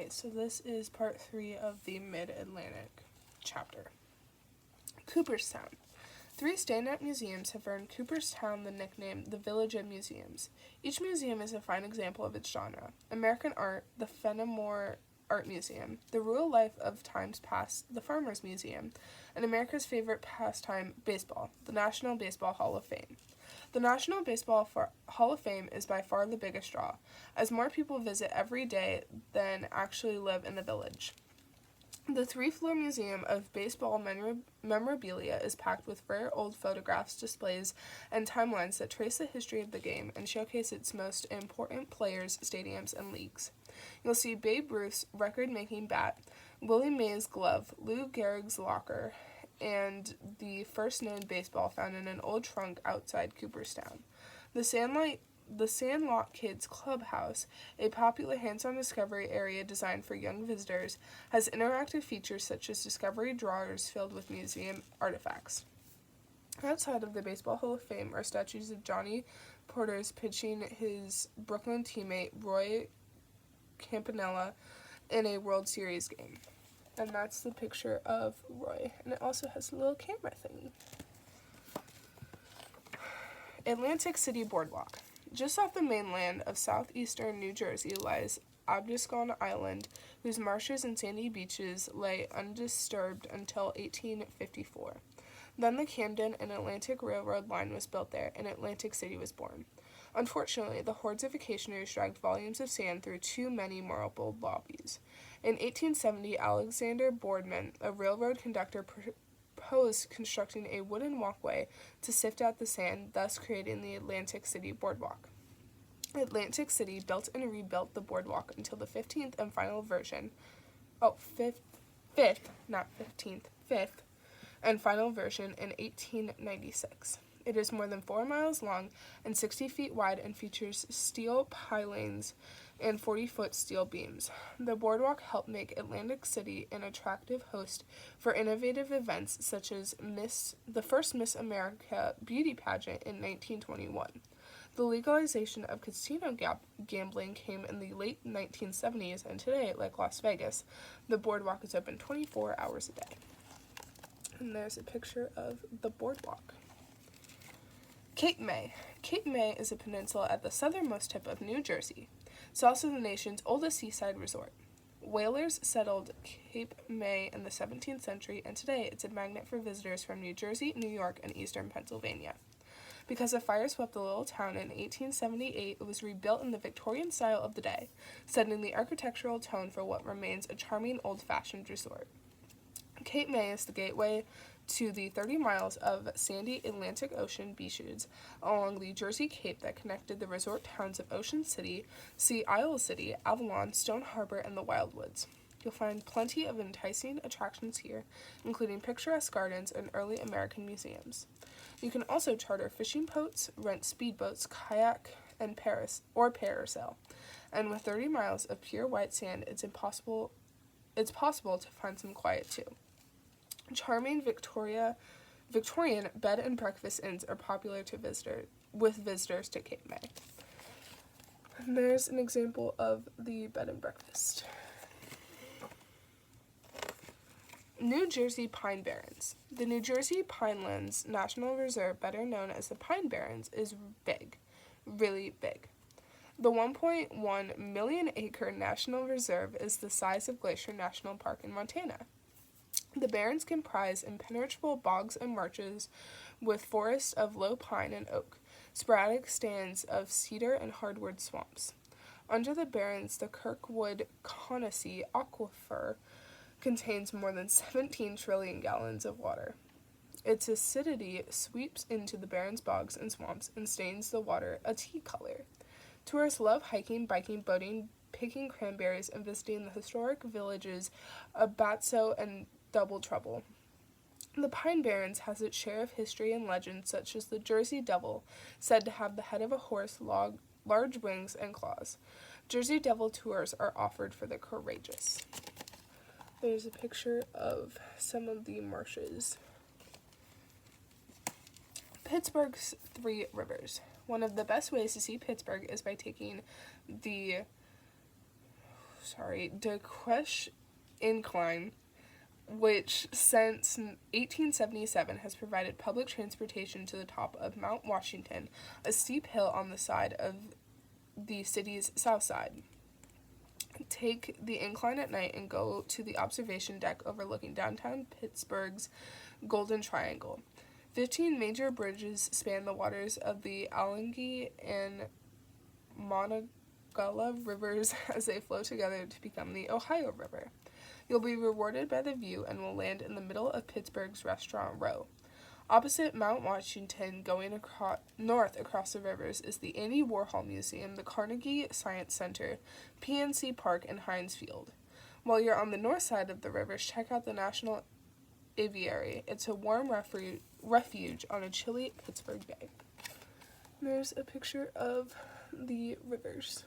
Okay, so this is part 3 of the Mid-Atlantic chapter. Cooperstown. 3 stand-up museums have earned Cooperstown the nickname the Village of Museums. Each museum is a fine example of its genre. American Art, the Fenimore Art Museum, the Rural Life of Times Past, the Farmers Museum, and America's favorite pastime, baseball, the National Baseball Hall of Fame. The National Baseball Hall of Fame is by far the biggest draw, as more people visit every day than actually live in the village. The 3-floor museum of baseball memorabilia is packed with rare old photographs, displays, and timelines that trace the history of the game and showcase its most important players, stadiums, and leagues. You'll see Babe Ruth's record-making bat, Willie Mays' glove, Lou Gehrig's locker, and the first known baseball found in an old trunk outside Cooperstown. The Sandlot Kids Clubhouse, a popular hands-on discovery area designed for young visitors, has interactive features such as discovery drawers filled with museum artifacts. Outside of the Baseball Hall of Fame are statues of Johnny Porter's pitching his Brooklyn teammate Roy Campanella in a World Series game. And that's the picture of Roy. And it also has a little camera thingy. Atlantic City Boardwalk. Just off the mainland of southeastern New Jersey lies Absecon Island, whose marshes and sandy beaches lay undisturbed until 1854. Then the Camden and Atlantic Railroad line was built there, and Atlantic City was born. Unfortunately, the hordes of vacationers dragged volumes of sand through too many marble lobbies. In 1870, Alexander Boardman, a railroad conductor, proposed constructing a wooden walkway to sift out the sand, thus creating the Atlantic City Boardwalk. Atlantic City built and rebuilt the boardwalk until the 15th and final version, fifth and final version in 1896. It is more than 4 miles long and 60 feet wide and features steel pilings and 40-foot steel beams. The boardwalk helped make Atlantic City an attractive host for innovative events such as the first Miss America beauty pageant in 1921. The legalization of casino gambling came in the late 1970s, and today, like Las Vegas, the boardwalk is open 24 hours a day. And there's a picture of the boardwalk. Cape May. Cape May is a peninsula at the southernmost tip of New Jersey. It's also the nation's oldest seaside resort. Whalers settled Cape May in the 17th century, and today it's a magnet for visitors from New Jersey, New York, and eastern Pennsylvania. Because a fire swept the little town in 1878, it was rebuilt in the Victorian style of the day, setting the architectural tone for what remains a charming old-fashioned resort. Cape May is the gateway to the 30 miles of sandy Atlantic Ocean beaches along the Jersey Cape that connected the resort towns of Ocean City, Sea Isle City, Avalon, Stone Harbor, and the Wildwoods. You'll find plenty of enticing attractions here, including picturesque gardens and early American museums. You can also charter fishing boats, rent speedboats, kayak, and parasail. And with 30 miles of pure white sand, it's possible to find some quiet too. Charming Victorian bed and breakfast inns are popular with visitors to Cape May. And there's an example of the bed and breakfast. New Jersey Pine Barrens. The New Jersey Pinelands National Reserve, better known as the Pine Barrens, is big, really big. The 1.1 million acre National Reserve is the size of Glacier National Park in Montana. The barrens comprise impenetrable bogs and marshes with forests of low pine and oak, sporadic stands of cedar and hardwood swamps. Under the barrens, the Kirkwood-Conassee Aquifer contains more than 17 trillion gallons of water. Its acidity sweeps into the barrens, bogs, and swamps and stains the water a tea color. Tourists love hiking, biking, boating, picking cranberries, and visiting the historic villages of Batso and Double Trouble. The Pine Barrens has its share of history and legends, such as the Jersey Devil, said to have the head of a horse, large wings, and claws. Jersey Devil tours are offered for the courageous. There's a picture of some of the marshes. Pittsburgh's Three Rivers. One of the best ways to see Pittsburgh is by taking the DeQuesh Incline, which since 1877 has provided public transportation to the top of Mount Washington, a steep hill on the side of the city's south side. Take the incline at night and go to the observation deck overlooking downtown Pittsburgh's Golden Triangle. 15 major bridges span the waters of the Allegheny and Monongahela rivers as they flow together to become the Ohio River. You'll be rewarded by the view and will land in the middle of Pittsburgh's Restaurant Row. Opposite Mount Washington, going north across the rivers, is the Andy Warhol Museum, the Carnegie Science Center, PNC Park, and Heinz Field. While you're on the north side of the rivers, check out the National Aviary. It's a warm refuge on a chilly Pittsburgh day. There's a picture of the rivers.